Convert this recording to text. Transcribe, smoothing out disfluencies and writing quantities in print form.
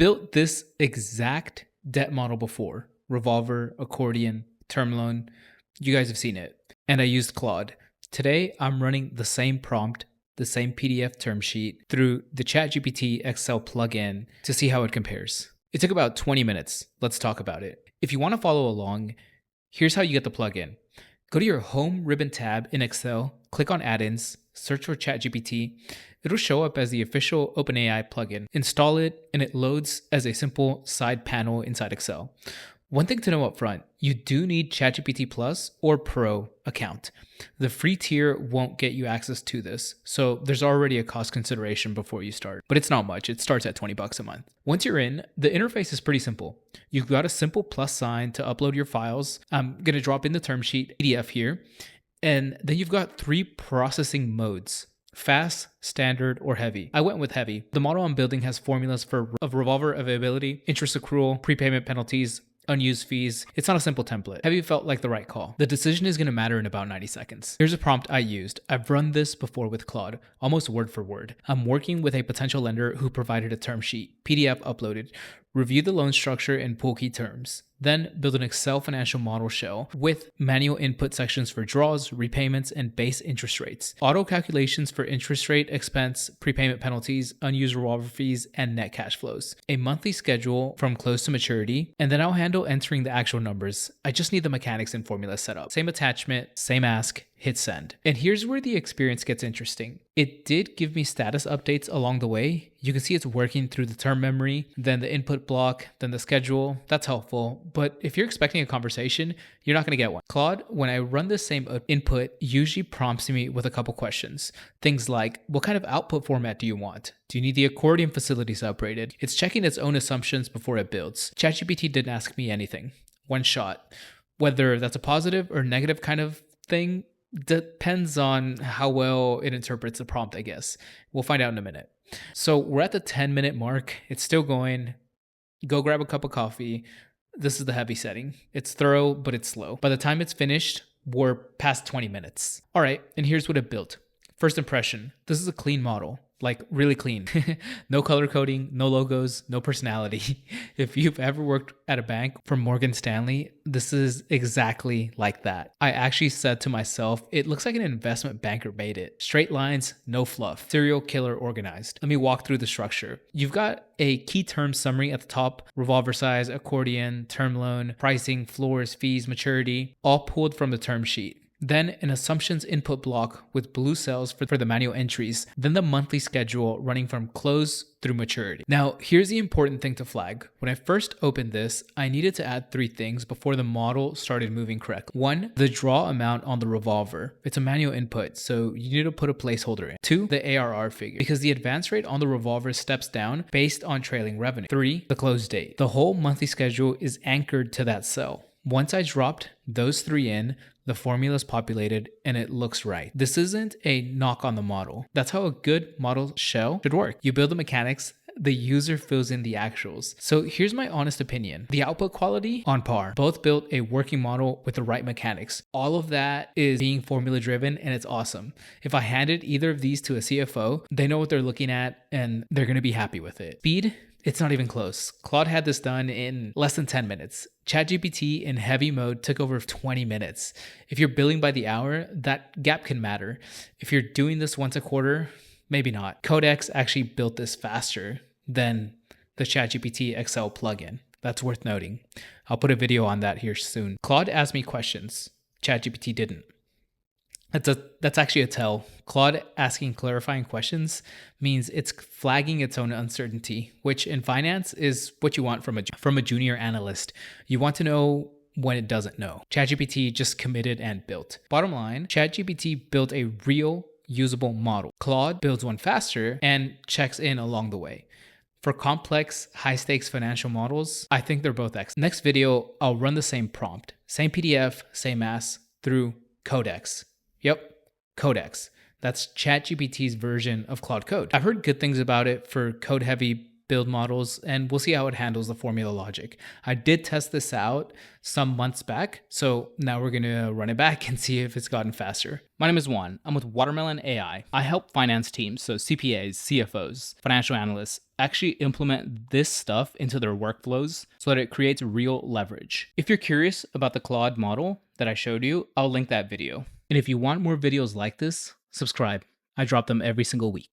built this exact debt model before. Revolver, accordion, term loan. You guys have seen it. And I used Claude. Today, I'm running the same prompt, the same PDF term sheet through the ChatGPT Excel plugin to see how it compares. It took about 20 minutes. Let's talk about it. If you want to follow along, here's how you get the plugin. Go to your Home ribbon tab in Excel, click on Add-ins, search for ChatGPT. It'll show up as the official OpenAI plugin. Install it, and it loads as a simple side panel inside Excel. One thing to know up front, you do need ChatGPT Plus or Pro account. The free tier won't get you access to this, so there's already a cost consideration before you start, but it's not much. It starts at $20 a month. Once you're in, the interface is pretty simple. You've got a simple plus sign to upload your files. I'm gonna drop in the term sheet PDF here, and then you've got 3 processing modes: fast, standard, or heavy. I went with heavy. The model I'm building has formulas for revolver availability, interest accrual, prepayment penalties, unused fees. It's not a simple template. Heavy felt like the right call. The decision is going to matter in about 90 seconds. Here's a prompt I used. I've run this before with Claude, almost word for word. I'm working with a potential lender who provided a term sheet, PDF uploaded. Review the loan structure and pool key terms. Then build an Excel financial model shell with manual input sections for draws, repayments, and base interest rates. Auto calculations for interest rate, expense, prepayment penalties, unused revolver fees, and net cash flows. A monthly schedule from close to maturity, and then I'll handle entering the actual numbers. I just need the mechanics and formula set up. Same attachment, same ask, hit send. And here's where the experience gets interesting. It did give me status updates along the way. You can see it's working through the term memory, then the input block, then the schedule. That's helpful. But if you're expecting a conversation, you're not going to get one. Claude, when I run the same input, usually prompts me with a couple questions. Things like, what kind of output format do you want? Do you need the accordion facilities upgraded? It's checking its own assumptions before it builds. ChatGPT didn't ask me anything. One shot. Whether that's a positive or negative kind of thing depends on how well it interprets the prompt, I guess. We'll find out in a minute. So we're at the 10-minute mark. It's still going. Go grab a cup of coffee. This is the heavy setting. It's thorough, but it's slow. By the time it's finished, we're past 20 minutes. All right, and here's what it built. First impression, this is a clean model. Like really clean. No color coding, no logos, no personality. If you've ever worked at a bank from Morgan Stanley, this is exactly like that. I actually said to myself, it looks like an investment banker made it. Straight lines, no fluff. Serial killer organized. Let me walk through the structure. You've got a key term summary at the top: revolver size, accordion, term loan, pricing, floors, fees, maturity, all pulled from the term sheet. Then an assumptions input block with blue cells for the manual entries. Then the monthly schedule running from close through maturity. Now, here's the important thing to flag. When I first opened this, I needed to add 3 things before the model started moving correctly. 1, the draw amount on the revolver. It's a manual input, so you need to put a placeholder in. 2, the ARR figure, because the advance rate on the revolver steps down based on trailing revenue. 3, the close date. The whole monthly schedule is anchored to that cell. Once I dropped those 3 in, the formula is populated and it looks right. This isn't a knock on the model. That's how a good model shell should work. You build the mechanics, the user fills in the actuals. So here's my honest opinion. The output quality, on par. Both built a working model with the right mechanics. All of that is being formula driven and it's awesome. If I handed either of these to a CFO, they know what they're looking at and they're going to be happy with it. Speed, it's not even close. Claude had this done in less than 10 minutes. ChatGPT in heavy mode took over 20 minutes. If you're billing by the hour, that gap can matter. If you're doing this once a quarter, maybe not. Codex actually built this faster than the ChatGPT Excel plugin. That's worth noting. I'll put a video on that here soon. Claude asked me questions. ChatGPT didn't. That's actually a tell. Claude asking clarifying questions means it's flagging its own uncertainty, which in finance is what you want from a junior analyst. You want to know when it doesn't know. ChatGPT just committed and built. Bottom line, ChatGPT built a real usable model. Claude builds one faster and checks in along the way. For complex, high-stakes financial models, I think they're both excellent. Next video, I'll run the same prompt, same PDF, same ask through Codex. Yep, Codex. That's ChatGPT's version of Claude Code. I've heard good things about it for code-heavy build models, and we'll see how it handles the formula logic. I did test this out some months back, so now we're gonna run it back and see if it's gotten faster. My name is Juan. I'm with Watermelon AI. I help finance teams, so CPAs, CFOs, financial analysts, actually implement this stuff into their workflows so that it creates real leverage. If you're curious about the Claude model that I showed you, I'll link that video. And if you want more videos like this, subscribe. I drop them every single week.